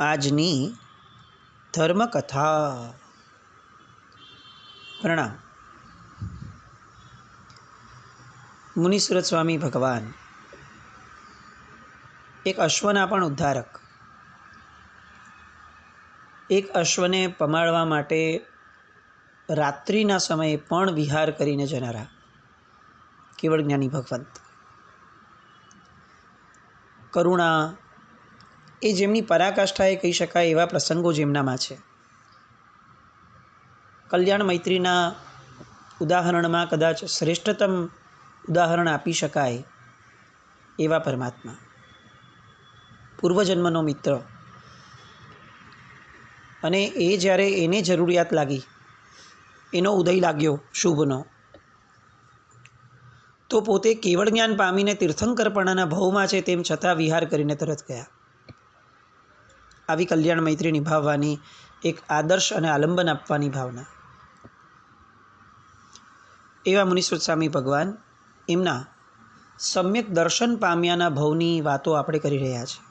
આજની ધર્મકથા. પ્રણામ. મુનિસુરત સ્વામી ભગવાન એક અશ્વના પણ ઉદ્ધારક, એક અશ્વને પમાડવા માટે રાત્રિના સમયે પણ વિહાર કરીને જનારા કેવળ જ્ઞાની ભગવંત. કરુણા એ જેમની પરાકાષ્ઠાએ કહી શકાય એવા પ્રસંગો જેમનામાં છે. કલ્યાણ મૈત્રીના ઉદાહરણમાં કદાચ શ્રેષ્ઠતમ ઉદાહરણ આપી શકાય એવા પરમાત્મા, પૂર્વજન્મનો મિત્ર. અને એ જ્યારે એને જરૂરિયાત લાગી, એનો ઉદય લાગ્યો શુભનો, તો પોતે કેવળ જ્ઞાન પામીને તીર્થંકરપણાના ભવમાં છે તેમ છતાં વિહાર કરીને તરત ગયા. આવી કલ્યાણ મૈત્રી નિભાવવાની એક આદર્શ અને આલંબન આપવાની ભાવના. એવા મુનિસુરત સ્વામી ભગવાન, એમના સમ્યક દર્શન પામ્યાના ભવની વાતો આપણે કરી રહ્યા છીએ.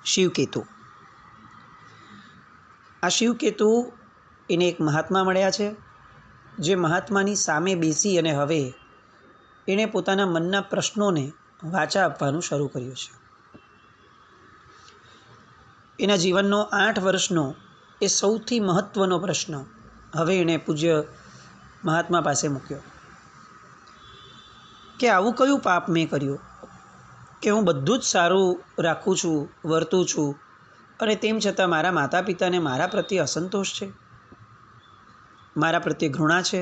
શિવકેતુ. આ શિવકેતુ એને એક મહાત્મા મળ્યા છે, જે મહાત્માની સામે બેસી અને હવે એણે પોતાના મનના પ્રશ્નોને વાચા આપવાનું શરૂ કર્યું છે. એના જીવનનો 8 વર્ષનો એ સૌથી મહત્ત્વનો પ્રશ્ન હવે એણે પૂજ્ય મહાત્મા પાસે મૂક્યો કે આવું કયું પાપ મેં કર્યું કે હું બધું જ સારું રાખું છું, વર્તું છું, અને તેમ છતાં મારા માતા પિતાને મારા પ્રત્યે અસંતોષ છે, મારા પ્રત્યે ઘૃણા છે,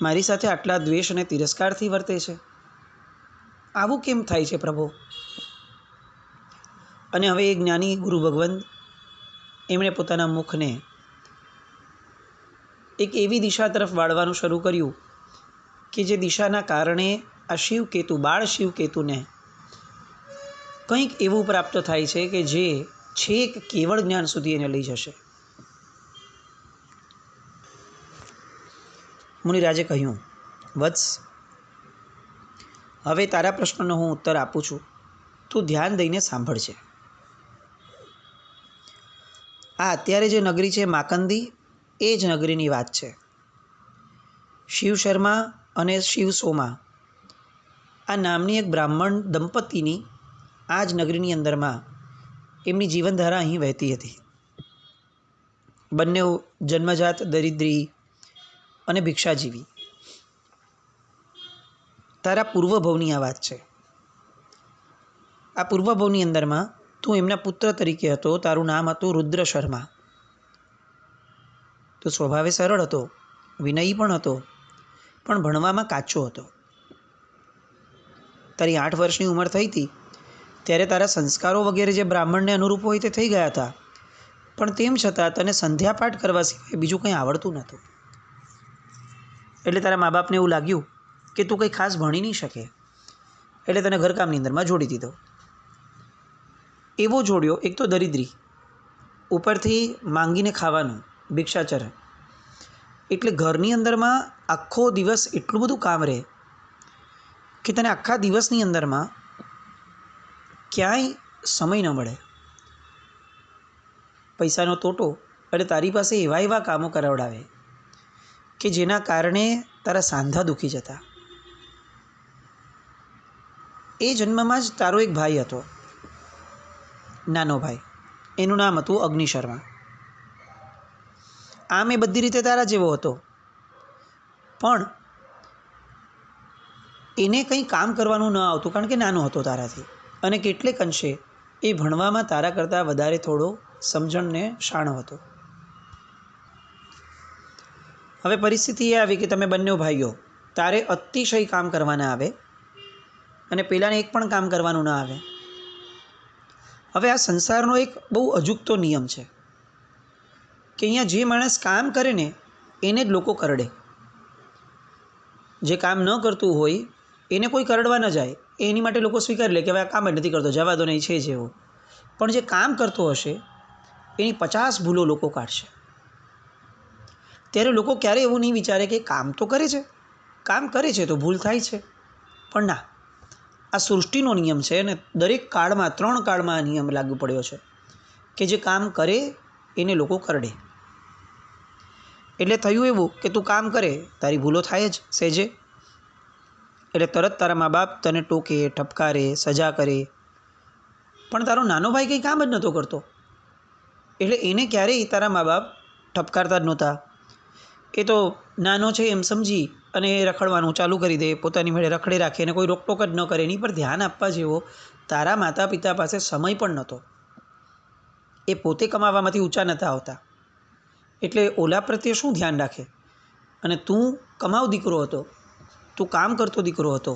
મારી સાથે આટલા દ્વેષ અને તિરસ્કારથી વર્તે છે. આવું કેમ થાય છે પ્રભુ? અને હવે એ જ્ઞાની ગુરુ ભગવંત, એમણે પોતાના મુખને એક એવી દિશા તરફ વાળવાનું શરૂ કર્યું કે જે દિશાના કારણે આ શિવકેતુ, બાળ શિવકેતુને કંઈક એવું પ્રાપ્ત થાય છે કે જે છેક કેવળ જ્ઞાન સુધી એને લઈ જશે. મુનિરાજે કહ્યું, વત્સ, હવે તારા પ્રશ્નનો હું ઉત્તર આપું છું, તું ધ્યાન દઈને સાંભળજે. આ અત્યારે જે નગરી છે માકંદી, એ જ નગરીની વાત છે. શિવ શર્મા અને શિવ સોમા આ નામની એક બ્રાહ્મણ દંપતીની આ જ નગરીની અંદરમાં એમની જીવનધારા અહીં વહેતી હતી. બંને જન્મજાત દરિદ્રી અને ભિક્ષાજીવી. તારા પૂર્વભવની આ વાત છે. આ પૂર્વભવની અંદરમાં તું એમના પુત્ર તરીકે હતો. તારું નામ હતું રુદ્ર શર્મા. તો સ્વભાવે સરળ હતો, વિનયી પણ હતો, પણ ભણવામાં કાચો હતો. તારી 8 વર્ષની ઉંમર થઈ હતી ત્યારે તારા સંસ્કારો વગેરે જે બ્રાહ્મણને અનુરૂપ હોય તે થઈ ગયા હતા, પણ તેમ છતાં તને સંધ્યાપાઠ કરવા સિવાય બીજું કંઈ આવડતું નહોતું. એટલે તારા મા બાપને એવું લાગ્યું કે તું કંઈ ખાસ ભણી નહીં શકે, એટલે તને ઘરકામની અંદરમાં જોડી દીધો. એવો જોડ્યો, એક તો દરિદ્રી, ઉપરથી માંગીને ખાવાનું, ભિક્ષાચરણ. એટલે ઘરની અંદરમાં આખો દિવસ એટલું બધું કામ રહે કે તને આખા દિવસની અંદરમાં ક્યાંય સમય ન મળે. પૈસાનો તોટો, એટલે તારી પાસે એવા એવા કામો કરાવડાવે કે જેના કારણે તારા સાંધા દુખી જતા. એ જન્મમાં જ તારો એક ભાઈ હતો, નાનો ભાઈ. એનું નામ હતું અગ્નિ શર્મા. આમ એ બધી રીતે તારા જેવો હતો, પણ એને કંઈ કામ કરવાનું ન આવતું, કારણ કે નાનો હતો તારાથી, અને કેટલેક અંશે એ ભણવામાં તારા કરતાં વધારે થોડો સમજણને શાણો હતો. હવે પરિસ્થિતિ એ આવી કે તમે બંને ભાઈઓ, તારે અતિશય કામ કરવાના આવે અને પેલાને એક પણ કામ કરવાનું ન આવે. હવે આ સંસારનો એક બહુ અજુગતો નિયમ છે કે અહીંયા જે માણસ કામ કરે ને એને જ લોકો કરડે. જે કામ ન કરતું હોય એને કોઈ કરડવા ન જાય, એની માટે લોકો સ્વીકારી લે કે હવે આ કામ જ નથી કરતો, જવા દો નહીં, છે જેવો. પણ જે કામ કરતો હશે એની 50 ભૂલો લોકો કાઢશે. ત્યારે લોકો ક્યારેય એવું નહીં વિચારે કે કામ તો કરે છે, કામ કરે છે તો ભૂલ થાય છે. પણ ના, આ સૃષ્ટિનો નિયમ છે અને દરેક કાળમાં 3 કાળમાં આ નિયમ લાગુ પડ્યો છે કે જે કામ કરે એને લોકો કરડે. એટલે થયું એવું કે તું કામ કરે, તારી ભૂલો થાય જ સહેજે, એટલે તરત તારા મા બાપ તને ટોકે, ઠપકારે, સજા કરે. પણ તારો નાનો ભાઈ કંઈ કામ જ નહોતો કરતો, એટલે એને ક્યારેય તારા મા બાપ ઠપકારતા જ નહોતા. એ તો નાનો છે એમ સમજી અને રખડવાનું ચાલુ કરી દે, પોતાની મેળે રખડે રાખે અને કોઈ રોકટોક જ ન કરે. એની પર ધ્યાન આપવા જેવો તારા માતા પિતા પાસે સમય પણ નહોતો. એ પોતે કમાવામાંથી ઊંચા નહોતા આવતા, એટલે ઓલા પ્રત્યે શું ધ્યાન રાખે? અને તું કમાવ દીકરો હતો, તું કામ કરતો દીકરો હતો,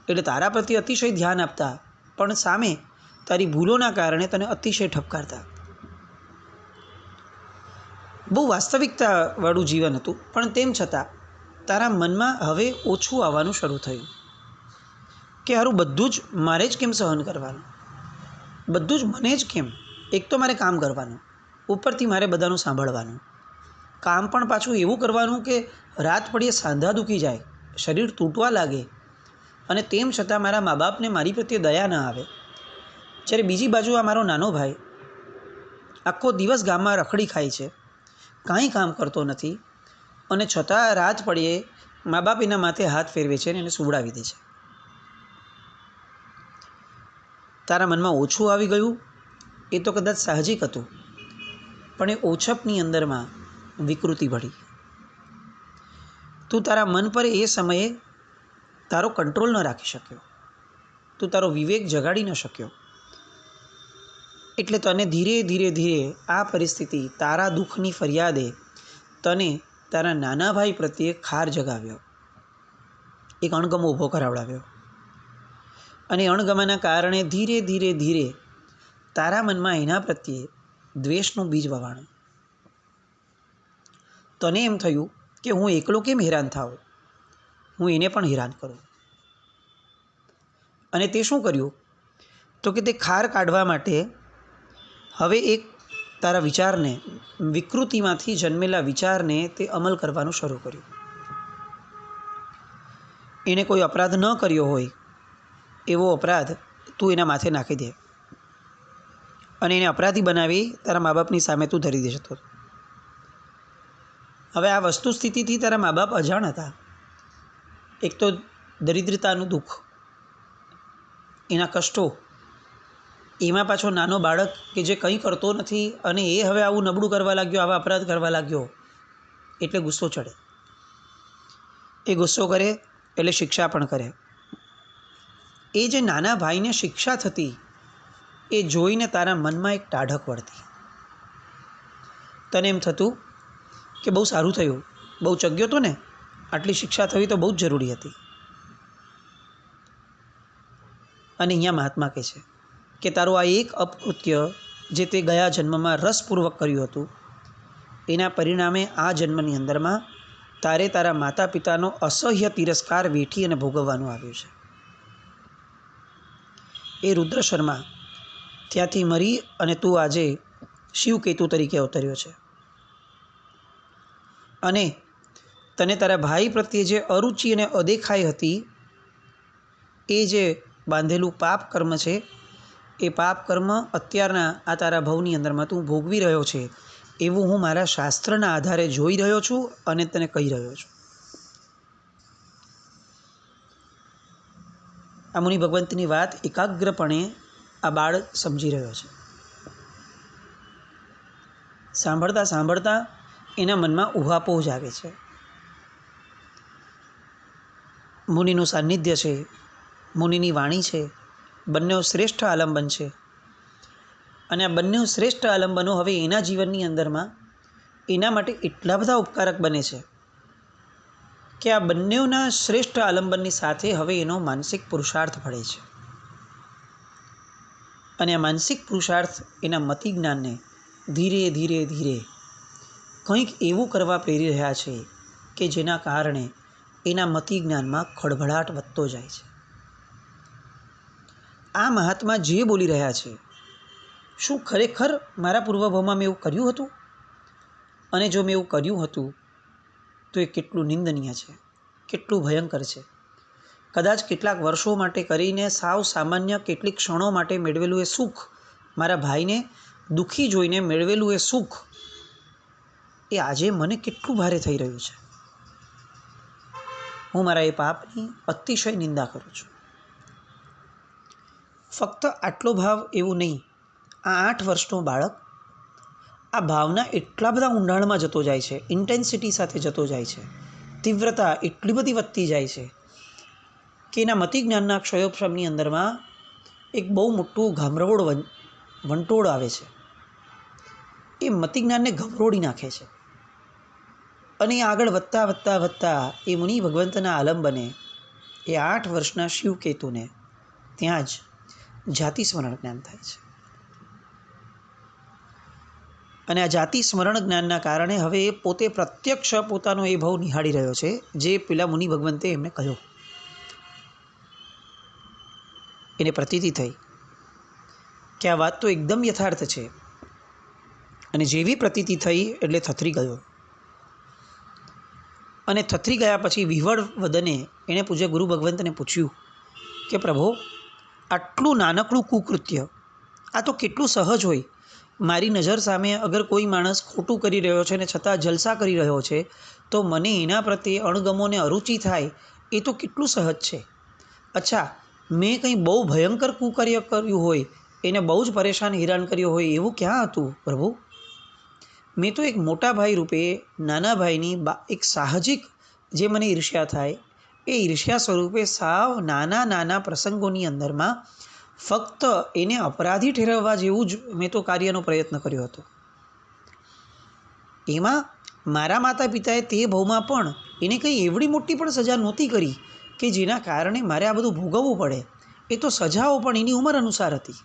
એટલે તારા પ્રત્યે અતિશય ધ્યાન આપતા, પણ સામે તારી ભૂલોના કારણે તને અતિશય ઠપકારતા. બહુ વાસ્તવિકતાવાળું જીવન હતું, પણ તેમ છતાં તારા મનમાં હવે ઓછું આવવાનું શરૂ થયું કે હારું બધું જ મારે જ કેમ સહન કરવાનું, બધું જ મને જ કેમ? એક તો મારે કામ કરવાનું, ઉપરથી મારે બધાનું સાંભળવાનું, કામ પણ પાછું એવું કરવાનું કે રાત પડીએ સાંધા દુખી જાય, શરીર તૂટવા લાગે, અને તેમ છતાં મારા મા બાપને મારી પ્રત્યે દયા ન આવે. જ્યારે બીજી બાજુ આ મારો નાનો ભાઈ આખો દિવસ ગામમાં રખડી ખાય છે, કાંઈ કામ કરતો નથી, અને છતાં રાત પડીએ મા બાપ એના માથે હાથ ફેરવે છે અને એને સુવડાવી દે છે. તારા મનમાં ઓછું આવી ગયું એ તો કદાચ સાહજિક હતું, પણ એ ઓછપની અંદરમાં વિકૃતિ ભળી. તું તારા મન પર એ સમયે તારો કંટ્રોલ ન રાખી શક્યો, તું તારો વિવેક જગાડી ન શક્યો, એટલે તને ધીરે ધીરે ધીરે આ પરિસ્થિતિ, તારા દુઃખની ફરિયાદે તને તારા નાના ભાઈ પ્રત્યે ખાર જગાવ્યો, એક અણગમો ઊભો કરાવડાવ્યો. અને અણગમાના કારણે ધીરે ધીરે ધીરે તારા મનમાં એના પ્રત્યે દ્વેષનું બીજ વવાણું. તને એમ થયું કે હું એકલો કેમ હેરાન થાઉં, હું એને પણ હેરાન કરું. અને તે શું કર્યું? તો કે તે ખાર કાઢવા માટે હવે એક તારા વિચારને, વિકૃતિમાંથી જન્મેલા વિચારને તે અમલ કરવાનું શરૂ કર્યું. એને કોઈ અપરાધ ન કર્યો હોય એવો અપરાધ તું એના માથે નાખી દે અને એને અપરાધી બનાવી તારા મા બાપની સામે તું ધરી દે જતો. હવે આ વસ્તુ સ્થિતિથી તારા મા બાપ અજાણ હતા. એક તો દરિદ્રતાનું દુઃખ, એના કષ્ટો, એમાં પાછો નાનો બાળક કે જે કંઈ કરતો નથી અને એ હવે આવું નબળું કરવા લાગ્યો, આવા અપરાધ કરવા લાગ્યો, એટલે ગુસ્સો ચડે. એ ગુસ્સો કરે એટલે શિક્ષા પણ કરે. એ જે નાના ભાઈને શિક્ષા થતી એ જોઈને તારા મનમાં એક ટાઢક વળતી. તને એમ થતું કે બહુ સારું થયું, બહુ ચગ્યો હતો ને, આટલી શિક્ષા થવી તો બહુ જ જરૂરી હતી. અને અહીંયા મહાત્મા કહે છે કે તારું આ એક અપકૃત્ય જે તે ગયા જન્મમાં રસપૂર્વક કર્યું હતું, એના પરિણામે આ જન્મની અંદરમાં તારે તારા માતા પિતાનો અસહ્ય તિરસ્કાર વેઠી અને ભોગવવાનું આવ્યું છે. એ રુદ્ર શર્મા ત્યાંથી મરી અને તું આજે શિવકેતુ તરીકે અવતર્યો છે. અને તને તારા ભાઈ પ્રત્યે જે અરુચિ અને અદેખાઈ હતી, એ જે બાંધેલું પાપ કર્મ છે, એ પાપ કર્મ અત્યારના આ તારા ભવની અંદરમાં તું ભોગવી રહ્યો છે, એવું હું મારા શાસ્ત્રના આધારે જોઈ રહ્યો છું અને તને કહી રહ્યો છું. આ મુનિ ભગવંતની વાત એકાગ્રપણે આ બાળ સમજી રહ્યો છે. સાંભળતા સાંભળતા એના મનમાં ઉહાપોહ જાગે છે. મુનિનું સાનિધ્ય છે, મુનિની વાણી છે, બંને શ્રેષ્ઠ આલંબન છે. અને આ બંને શ્રેષ્ઠ આલંબનો હવે એના જીવનની અંદરમાં એના માટે એટલા બધા ઉપકારક બને છે કે આ બંનેના શ્રેષ્ઠ આલંબનની સાથે હવે એનો માનસિક પુરુષાર્થ ભળે છે. અને આ માનસિક પુરુષાર્થ એના મતિ જ્ઞાનને ધીરે ધીરે ધીરે કંઈક એવું કરવા પ્રેરી રહ્યા છે કે જેના કારણે એના મતિ જ્ઞાનમાં ખળભળાટ વધતો જાય છે. આ મહાત્મા જે બોલી રહ્યા છે, શું ખરેખર મારા પૂર્વભાવમાં મેં એવું કર્યું હતું? અને જો મેં એવું કર્યું હતું તો એ કેટલું નિંદનીય છે, કેટલું ભયંકર છે. કદાચ કેટલાક વર્ષો માટે કરીને સાવ સામાન્ય કેટલીક ક્ષણો માટે મેળવેલું એ સુખ, મારા ભાઈને દુઃખી જોઈને મેળવેલું એ સુખ, એ આજે મને કેટલું ભારે થઈ રહ્યું છે. હું મારા એ પાપની અતિશય નિંદા કરું છું. ફક્ત આટલો ભાવ એવું નહીં, આ 8 વર્ષનો બાળક આ ભાવના એટલા બધા ઊંડાણમાં જતો જાય છે, ઇન્ટેન્સિટી સાથે જતો જાય છે, તીવ્રતા એટલી બધી વધતી જાય છે કે એના મતિ જ્ઞાનના ક્ષયોક્ષમની અંદરમાં એક બહુ મોટું ઘામરોળ વંટોળ આવે છે. એ મતિ જ્ઞાનને ગભરોડી નાખે છે અને આગળ વધતા વધતા વધતા એ મુનિ ભગવંતના આલંબને એ 8 વર્ષના શિવકેતુને ત્યાં જ જાતિ સ્મરણ જ્ઞાન થાય છે. અને આ જાતિ સ્મરણ જ્ઞાનના કારણે હવે એ પોતે પ્રત્યક્ષ પોતાનો એ ભાવ નિહાળી રહ્યો છે જે પેલા મુનિ ભગવંતે એમને કહ્યો. એને પ્રતીતિ થઈ કે આ વાત તો એકદમ યથાર્થ છે. અને જેવી પ્રતીતિ થઈ એટલે થથરી ગયો. અને થથરી ગયા પછી વિહવળ વદને એણે પૂજ્ય ગુરુ ભગવંતને પૂછ્યું કે પ્રભો, આટલું નાનકડું કુકૃત્ય, આ તો કેટલું સહજ હોય. મારી નજર સામે અગર કોઈ માણસ ખોટું કરી રહ્યો છે ને છતાં જલસા કરી રહ્યો છે તો મને એના પ્રત્યે અણગમો ને અરુચિ થાય, એ તો કેટલું સહજ છે. અચ્છા, મેં કંઈ બહુ ભયંકર કુકાર્ય કર્યું હોય, એને બહુ જ પરેશાન હેરાન કર્યો હોય એવું ક્યાં હતું પ્રભુ? મેં તો એક મોટા ભાઈ રૂપે નાના ભાઈની એક સાહજિક જે મને ઈર્ષ્યા થાય એ ઈર્ષ્યા સ્વરૂપે સાવ નાના નાના પ્રસંગોની અંદરમાં ફક્ત એને અપરાધી ઠેરવવા જેવું જ મેં તો કાર્યનો પ્રયત્ન કર્યો હતો. એમાં મારા માતા પિતાએ તે ભાવમાં પણ એને કંઈ એવડી મોટી પણ સજા નહોતી કરી કે જેના કારણે મારે આ બધું ભોગવવું પડે. એ તો સજાઓ પણ એની ઉંમર અનુસાર હતી.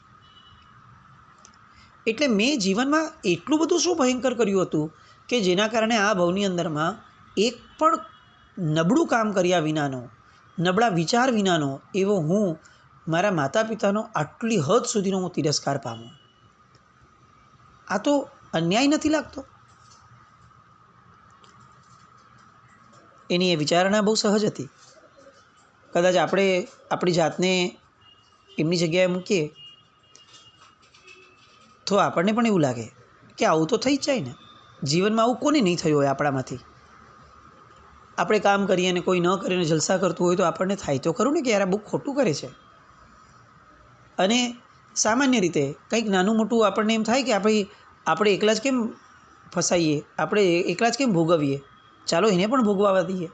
એટલે મેં જીવનમાં એટલું બધું શું ભયંકર કર્યું હતું કે જેના કારણે આ ભવની અંદરમાં એક પણ નબળું કામ કર્યા વિનાનો, નબળા વિચાર વિનાનો એવો હું મારા માતા પિતાનો આટલી હદ સુધીનો હું તિરસ્કાર પામું. આ તો અન્યાય નથી લાગતો? એની એ વિચારણા બહુ સહજ હતી. કદાચ આપણે આપણી જાતને એમની જગ્યાએ મૂકીએ તો આપણને પણ એવું લાગે કે આવું તો થઈ જ જાય ને. જીવનમાં આવું કોને નહીં થયું હોય આપણામાંથી? આપણે કામ કરીએ અને કોઈ ન કરીને જલસા કરતું હોય તો આપણને થાય તો ખરું ને કે યાર આ બહુ ખોટું કરે છે. અને સામાન્ય રીતે કંઈક નાનું મોટું આપણને એમ થાય કે આપણે એકલા જ કેમ ફસાઈએ, આપણે એકલા જ કેમ ભોગવીએ, ચાલો એને પણ ભોગવવા દઈએ.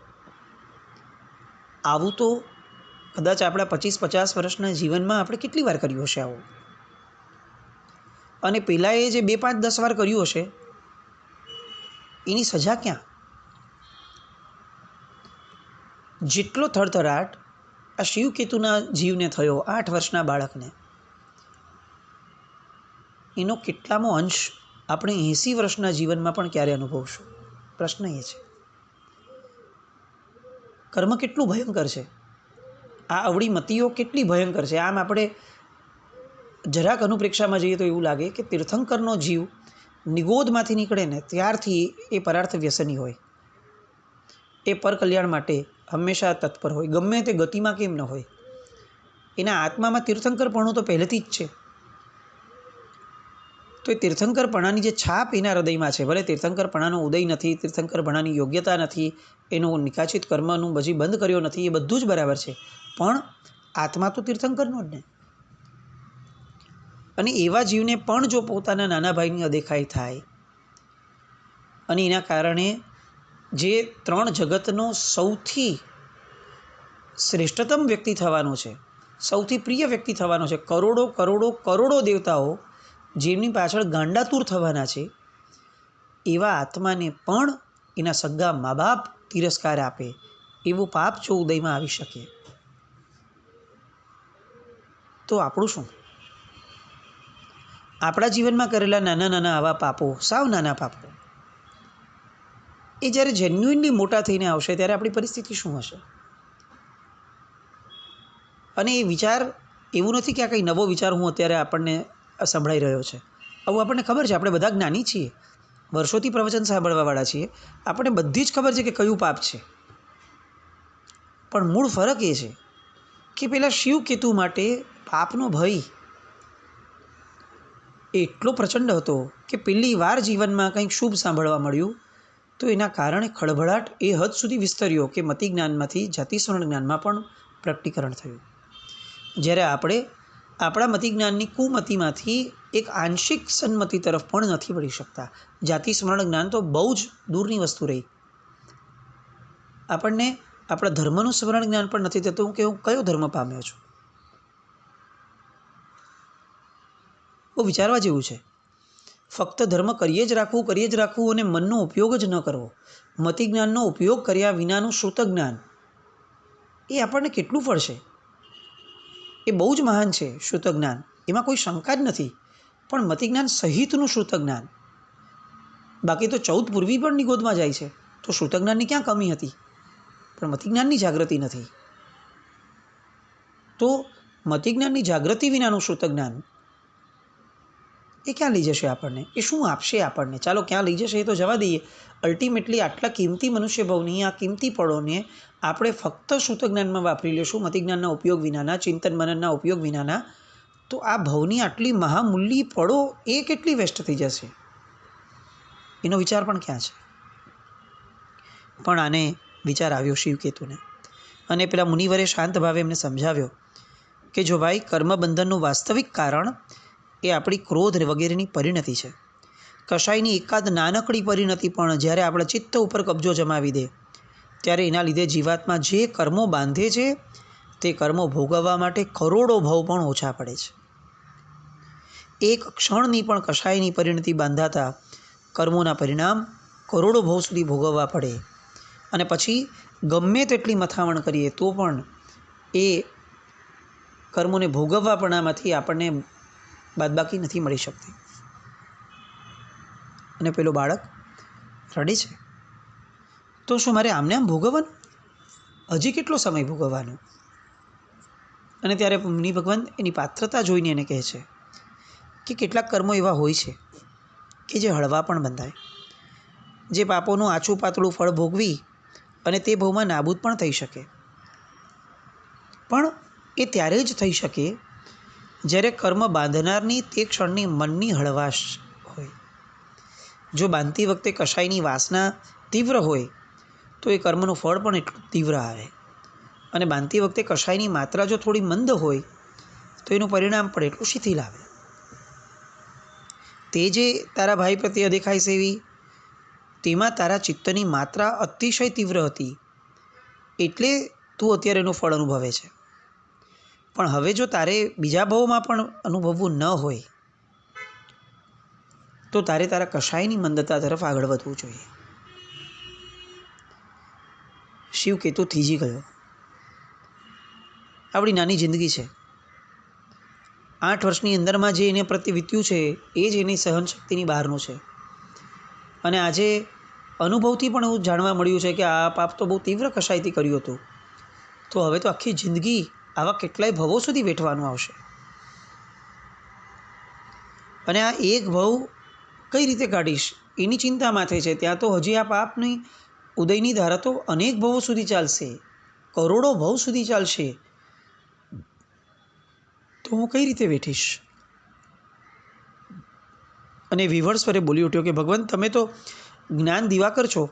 આવું તો કદાચ આપણા 25-50 વર્ષના જીવનમાં આપણે કેટલી વાર કર્યું હશે આવું. અને પહેલાં એ જે 2, 5, 10 વાર કર્યું હશે એની સજા ક્યાં? જેટલો થરથરાટ આ શિવકેતુના જીવને થયો 8 વર્ષના બાળકને, એનો કેટલામો અંશ આપણે 80 વર્ષના જીવનમાં પણ ક્યારે અનુભવશું? પ્રશ્ન એ છે. કર્મ કેટલું ભયંકર છે, આ અવળી મતિઓ કેટલી ભયંકર છે. આમ આપણે જરાક અનુપ્રેક્ષામાં જઈએ તો એવું લાગે કે તીર્થંકરનો જીવ નિગોદમાંથી નીકળે ને ત્યારથી એ પરાર્થ વ્યસની હોય, એ પરકલ્યાણ માટે હંમેશા તત્પર હોય, ગમે તે ગતિમાં કેમ ન હોય. એના આત્મામાં તીર્થંકરપણું તો પહેલેથી જ છે. તો એ તીર્થંકરપણાની જે છાપ એના હૃદયમાં છે, ભલે તીર્થંકરપણાનો ઉદય નથી, તીર્થંકરપણાની યોગ્યતા નથી, એનો નિકાચિત કર્મનું હજી બંધ કર્યો નથી, એ બધું જ બરાબર છે, પણ આત્મા તો તીર્થંકરનો જ ને. અને એવા જીવને પણ જો પોતાના નાના ભાઈની અદેખાઈ થાય અને એના કારણે જે 3 જગતનો સૌથી શ્રેષ્ઠતમ વ્યક્તિ થવાનો છે, સૌથી પ્રિય વ્યક્તિ થવાનો છે, કરોડો કરોડો કરોડો દેવતાઓ જેમની પાછળ ગાંડાતુર થવાના છે, એવા આત્માને પણ એના સગા મા બાપ તિરસ્કાર આપે એવું પાપ જો ઉદયમાં આવી શકે તો આપણું શું? આપણા જીવનમાં કરેલા નાના નાના આવા પાપો, સાવ નાના પાપો, એ જ્યારે જેન્યુઇનલી મોટા થઈને આવશે ત્યારે આપણી પરિસ્થિતિ શું હશે? અને એ વિચાર એવું નથી કે આ કંઈ નવો વિચાર હું અત્યારે આપણને સંભળાઈ રહ્યો છે. આવું આપણને ખબર છે, આપણે બધા જ્ઞાની છીએ, વર્ષોથી પ્રવચન સાંભળવાવાળા છીએ, આપણને બધી જ ખબર છે કે કયું પાપ છે. પણ મૂળ ફરક એ છે કે પેલા શિવકેતુ માટે પાપનો ભય એટલો પ્રચંડ હતો કે પહેલી વાર જીવનમાં કંઈક શુભ સાંભળવા મળ્યું તો એના કારણે ખળભળાટ એ હદ સુધી વિસ્તર્યો કે મતિ જ્ઞાનમાંથી જાતિસ્મરણ જ્ઞાનમાં પણ પ્રકટીકરણ થયું. જ્યારે આપણે આપણા મતિ જ્ઞાનની કુમતિમાંથી એક આંશિક સન્મતિ તરફ પણ નથી વળી શકતા. જાતિસ્મરણ જ્ઞાન તો બહુ જ દૂરની વસ્તુ રહી. આપણને આપણા ધર્મનું સ્મરણ જ્ઞાન પણ નથી થતું કે હું કયો ધર્મ પામ્યો છું. બહુ વિચારવા જેવું છે. ફક્ત ધર્મ કરીએ જ રાખવું અને મનનો ઉપયોગ જ ન કરવો. મતિ જ્ઞાનનો ઉપયોગ કર્યા વિનાનું શ્રુત જ્ઞાન એ આપણને કેટલું ફળશે? એ બહુ જ મહાન છે શ્રુત જ્ઞાન, એમાં કોઈ શંકા જ નથી. પણ મતિ જ્ઞાન સહિતનું શ્રુત જ્ઞાન, બાકી તો 14 પૂર્વી પણ નિગોદમાં જાય છે. તો શ્રુત જ્ઞાનની ક્યાં કમી હતી? પણ મતિ જ્ઞાનની જાગૃતિ નથી. તો મતિ જ્ઞાનની જાગૃતિ વિનાનું શ્રુત જ્ઞાન એ ક્યાં લઈ જશે આપણને? એ શું આપશે આપણને? ચાલો ક્યાં લઈ જશે એ તો જવા દઈએ. અલ્ટિમેટલી આટલા કિંમતી મનુષ્ય ભવની આ કિંમતી પળોને આપણે ફક્ત શ્રુત જ્ઞાનમાં વાપરી લેશું, મતિ જ્ઞાનના ઉપયોગ વિનાના, ચિંતન મનનના ઉપયોગ વિનાના, તો આ ભવની આટલી મહામૂલ્ય પળો એ કેટલી વેસ્ટ થઈ જશે? એનો વિચાર પણ ક્યાં છે? પણ આને વિચાર આવ્યો શિવકેતુને, અને પેલા મુનિવરે શાંત ભાવે એમને સમજાવ્યો કે જો ભાઈ, કર્મબંધનનું વાસ્તવિક કારણ એ આપણી ક્રોધ વગેરેની પરિણતિ છે. કશાયની એકાદ નાનકડી પરિણતિ પણ જ્યારે આપણા ચિત્ત ઉપર કબજો જમાવી દે ત્યારે એના લીધે જીવાત્મા જે કર્મો બાંધે છે તે કર્મો ભોગવવા માટે કરોડો ભવ પણ ઓછા પડે છે. એક ક્ષણની પણ કશાયની પરિણતિ બાંધાતા કર્મોના પરિણામ કરોડો ભવ સુધી ભોગવવા પડે, અને પછી ગમે તેટલી મથામણ કરીએ તો પણ એ કર્મોને ભોગવવાપણામાંથી આપણને બાદબાકી નથી મળી શકતી. અને પેલો બાળક રડે છે, તો શું મારે આમને આમ ભોગવવાનું? હજી કેટલો સમય ભોગવવાનો? અને ત્યારે મુનિ ભગવાન એની પાત્રતા જોઈને એને કહે છે કે કેટલાક કર્મો એવા હોય છે કે જે હળવા પણ બંધાય, જે પાપોનું આછું પાતળું ફળ ભોગવી અને તે ભવમાં નાબૂદ પણ થઈ શકે. પણ એ ત્યારે જ થઈ શકે જ્યારે કર્મ બાંધનારની તે ક્ષણની મનની હળવાશ હોય. જો બાંધતી વખતે કશાયની વાસના તીવ્ર હોય તો એ કર્મનું ફળ પણ એટલું તીવ્ર આવે, અને બાંધતી વખતે કશાયની માત્રા જો થોડી મંદ હોય તો એનું પરિણામ પણ એટલું શિથિલ આવે. તે જે તારા ભાઈ પ્રત્યે અદેખાઈ સેવી, તેમાં તારા ચિત્તની માત્રા અતિશય તીવ્ર હતી, એટલે તું અત્યારે એનું ફળ અનુભવે છે. પણ હવે જો તારે બીજા ભાવમાં પણ અનુભવવું ન હોય તો તારે તારા કશાયની મંદતા તરફ આગળ વધવું જોઈએ. શિવકેતુ થીજી ગયો. આપણી નાની જિંદગી છે, 8 વર્ષની અંદરમાં જે એને પ્રત્યે વીત્યું છે એ જ એની સહનશક્તિની બહારનું છે. અને આજે અનુભવથી પણ એવું જાણવા મળ્યું છે કે આ પાપ તો બહુ તીવ્ર કશાયથી કર્યું હતું, તો હવે તો આખી જિંદગી આવા કેટલાય ભવો સુધી વેઠવાનું આવશે. અને આ એક ભવ કઈ રીતે કાઢીશ એની ચિંતા માથે છે. ત્યાં તો હજી આ પાપની ઉદયની ધારા તો અનેક ભવો સુધી ચાલશે, કરોડો ભવ સુધી ચાલશે, તો હું કઈ રીતે વેઠીશ? અને વિવર્ષવરે બોલી ઉઠ્યો કે ભગવાન, તમે તો જ્ઞાન દિવાકર છો,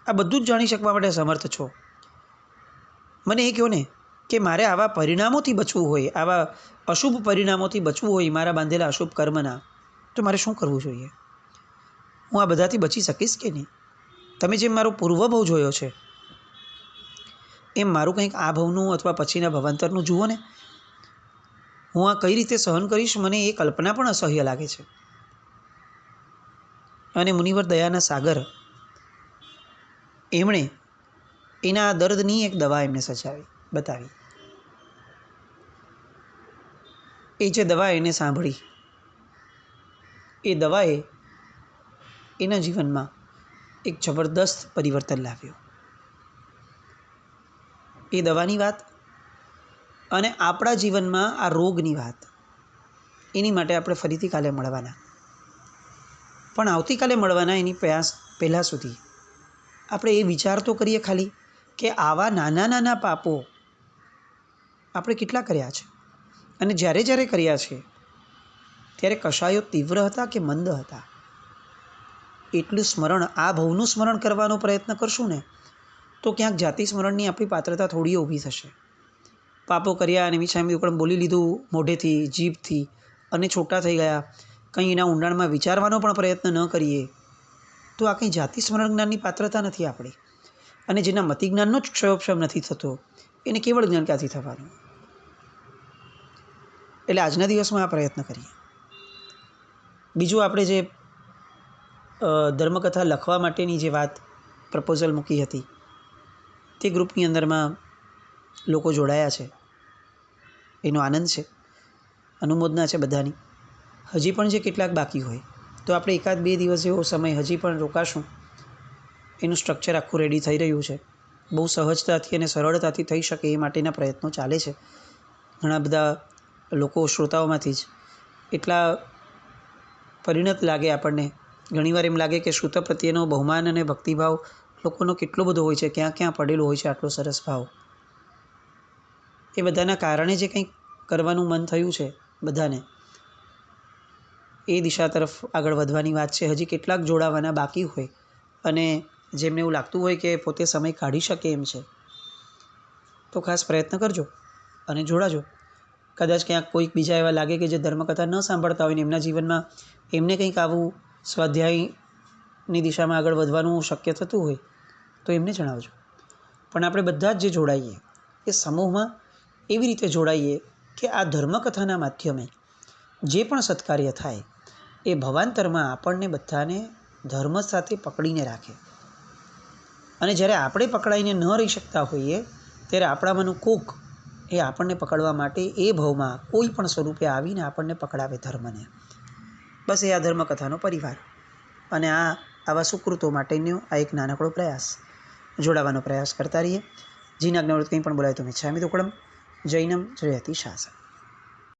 આ બધું જ જાણી શકવા માટે સમર્થ છો. મને એ કહો ને કે મારે આવા પરિણામોથી બચવું હોય, આવા અશુભ પરિણામોથી બચવું હોય, મારા બાંધેલા અશુભ કર્મના, તો મારે શું કરવું જોઈએ? હું આ બધાથી બચી શકીશ કે નહીં? તમે જેમ મારો પૂર્વભવ જોયો છે એમ મારું કંઈક આ ભવનું અથવા પછીના ભવાંતરનું જુઓ ને. હું આ કઈ રીતે સહન કરીશ, મને એ કલ્પના પણ અસહ્ય લાગે છે. અને મુનિવર દયાના સાગર એમણે એના દર્દની એક દવા એમને બતાવી. એ જે દવા એને સાંભળી, એ દવાએ એના જીવનમાં એક જબરદસ્ત પરિવર્તન લાવ્યું. એ દવાની વાત અને આપણા જીવનમાં આ રોગની વાત, એની માટે આપણે ફરીથી કાલે મળવાના. પણ આવતીકાલે મળવાના એની પહેલાં સુધી આપણે એ વિચાર તો કરીએ ખાલી કે આવા નાના નાના પાપો આપણે કેટલા કર્યા છે? અને જ્યારે જ્યારે કર્યા છે ત્યારે કશાયો તીવ્ર હતા કે મંદ હતા? એટલું સ્મરણ, આ ભવનું સ્મરણ કરવાનો પ્રયત્ન કરશું ને તો ક્યાંક જાતિ સ્મરણની આપણી પાત્રતા થોડી ઊભી થશે. પાપો કર્યા અને મિચ્છામી દુક્કડમ બોલી લીધું મોઢેથી, જીભથી અને છોટા થઈ ગયા, કંઈ એના ઊંડાણમાં વિચારવાનો પણ પ્રયત્ન ન કરીએ તો આ કંઈ જાતિ સ્મરણ જ્ઞાનની પાત્રતા નથી આપણી. અને જેના મતિજ્ઞાનનો જ ક્ષયોક્ષમ નથી થતો એને કેવળ જ્ઞાન ક્યાંથી થવાનું? એટલે આજના દિવસમાં આ પ્રયત્ન કરીએ. બીજું, આપણે જે ધર્મકથા લખવા માટેની જે વાત પ્રપોઝલ મૂકી હતી તે ગ્રુપની અંદરમાં લોકો જોડાયા છે, એનો આનંદ છે, અનુમોદના છે બધાની. હજી પણ જે કેટલાક બાકી હોય તો આપણે 1-2 દિવસ એવો સમય હજી પણ રોકાશું. એનું સ્ટ્રક્ચર આખું રેડી થઈ રહ્યું છે. બહુ સહજતાથી અને સરળતાથી થઈ શકે એ માટેના પ્રયત્નો ચાલે છે. ઘણા બધા લોકો શ્રોતાઓમાંથી જ એટલા પરિણત લાગે આપણને. ઘણીવાર એમ લાગે કે શ્રુત પ્રત્યેનો બહુમાન અને ભક્તિભાવ લોકોનો કેટલો બધો હોય છે, ક્યાં ક્યાં પડેલો હોય છે આટલો સરસ ભાવ. એ બધાના કારણે જે કંઈક કરવાનું મન થયું છે બધાને, એ દિશા તરફ આગળ વધવાની વાત છે. હજી કેટલાક જોડાવાના બાકી હોય અને જેમને એવું લાગતું હોય કે પોતે સમય કાઢી શકે એમ છે તો ખાસ પ્રયત્ન કરજો અને જોડાજો. કદાચ ક્યાંક કોઈક બીજા એવા લાગે કે જે ધર્મકથા ન સાંભળતા હોય ને એમના જીવનમાં એમને કંઈક આવું સ્વાધ્યાયની દિશામાં આગળ વધવાનું શક્ય થતું હોય તો એમને જણાવજો. પણ આપણે બધા જ જે જોડાઈએ એ સમૂહમાં એવી રીતે જોડાઈએ કે આ ધર્મકથાના માધ્યમે જે પણ સત્કાર્ય થાય એ ભવાંતરમાં આપણને બધાને ધર્મ સાથે પકડીને રાખે. અને જ્યારે આપણે પકડાઈને ન રહી શકતા હોઈએ ત્યારે આપણામાંનું કોક એ આપણને પકડવા માટે એ ભવમાં કોઈ પણ સ્વરૂપે આવીને આપણને પકડાવે ધર્મને. બસ એ આ ધર્મકથાનો પરિવાર અને આવા સુકૃતો માટેનો આ એક નાનકડો પ્રયાસ. જોડાવાનો પ્રયાસ કરતા રહીએ. જીના જ્ઞાવૃત કંઈ પણ બોલાય તો મિચ્છામિ દુક્કડમ. જૈનમ જયતિ શાસન.